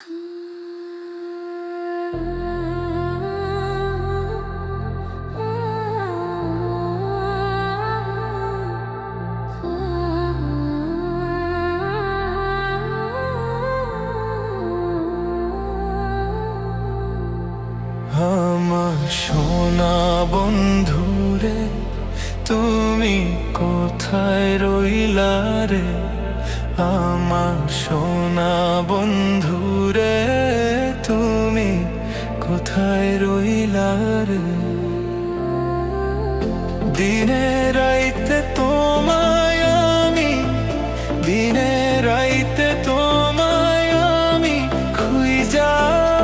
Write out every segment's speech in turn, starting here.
আমার সোনা বন্ধুরে, তুমি কোথায় রইলা রে? আমার সোনা বন্ধুরে, তুমি কোথায় রইলা রে? দিনে রাইতে তোমায় আমি, দিনে রাইতে তোমায় আমি খুঁজা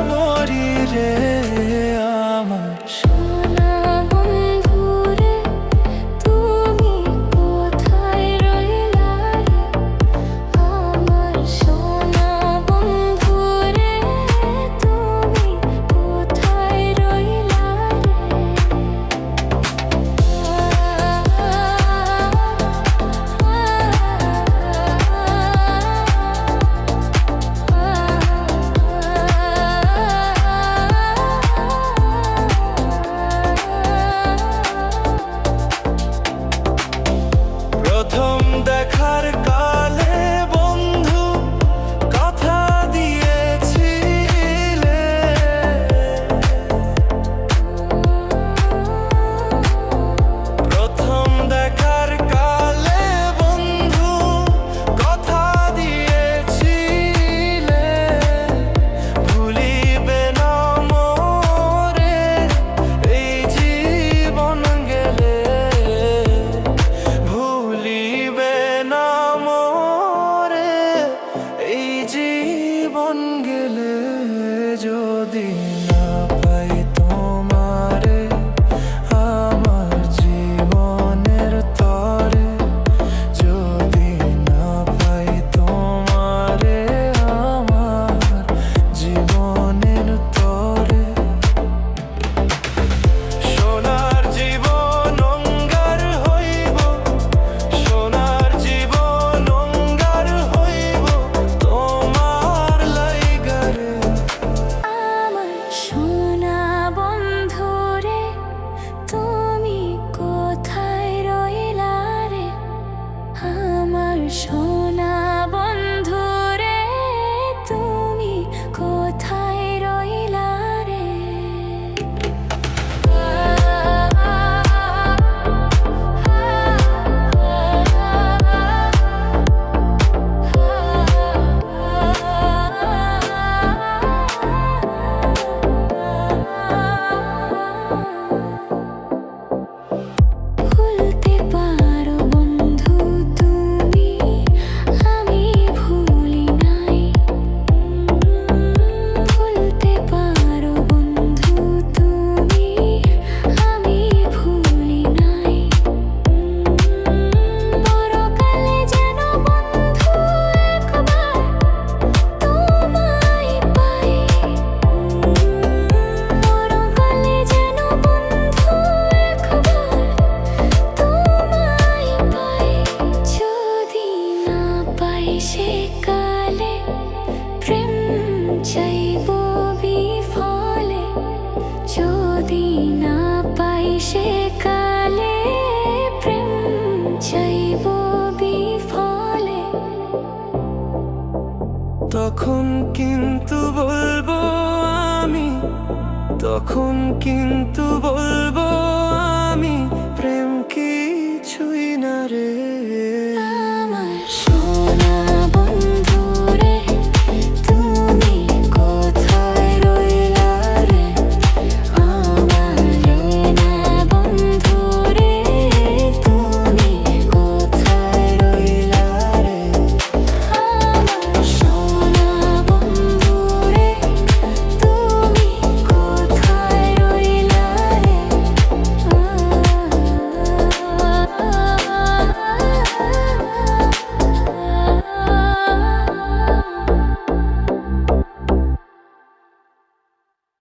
মরি রে। আমার সোনা বন্ধুরে, তুমি কোথায় রইলা রে? আমার সোনা বন্ধুরে, তুমি কোথায় রইলা প্রথম দেখার কালে বন্ধু কথা দিয়েছিলে, প্রথম দেখার কালে বন্ধু কথা দিয়েছিলে, ভুলিবে না মোরে এই জীবন গেলে, ভুলিবে না মোরে এই জীবন গেলে। যদি না পাই তোমারে আমার জীবনের তরে, যদি না পাই তোমারে আমার জীবনের তরে, সোনার জীবন অঙ্গার হইব, সোনার জীবন অঙ্গার হইব তোমার লাইগা রে। আমার সোনা বন্ধুরে, তুমি কোথায় রইলা রে? আমার সোনা বন্ধুরে, তুমি কোথায় রইলা রে? ভুলতে পারো বন্ধু তুমি, আমি ভুলি নাই। ভুলতে পারো বন্ধু তুমি, আমি ভুলি নাই। পরকালে যেন বন্ধু একবার তোমায় পাই, পরকালে যেন বন্ধু একবার তোমায় পাই। যদি না পাই সেকালে প্রেম চাইব বিফলে, যদি না পাই সেকালে প্রেম চাইব বিফলে। তখন কিন্তু বলবো আমি, তখন কিন্তু বলবো আমি, প্রেম কিছুই না রে।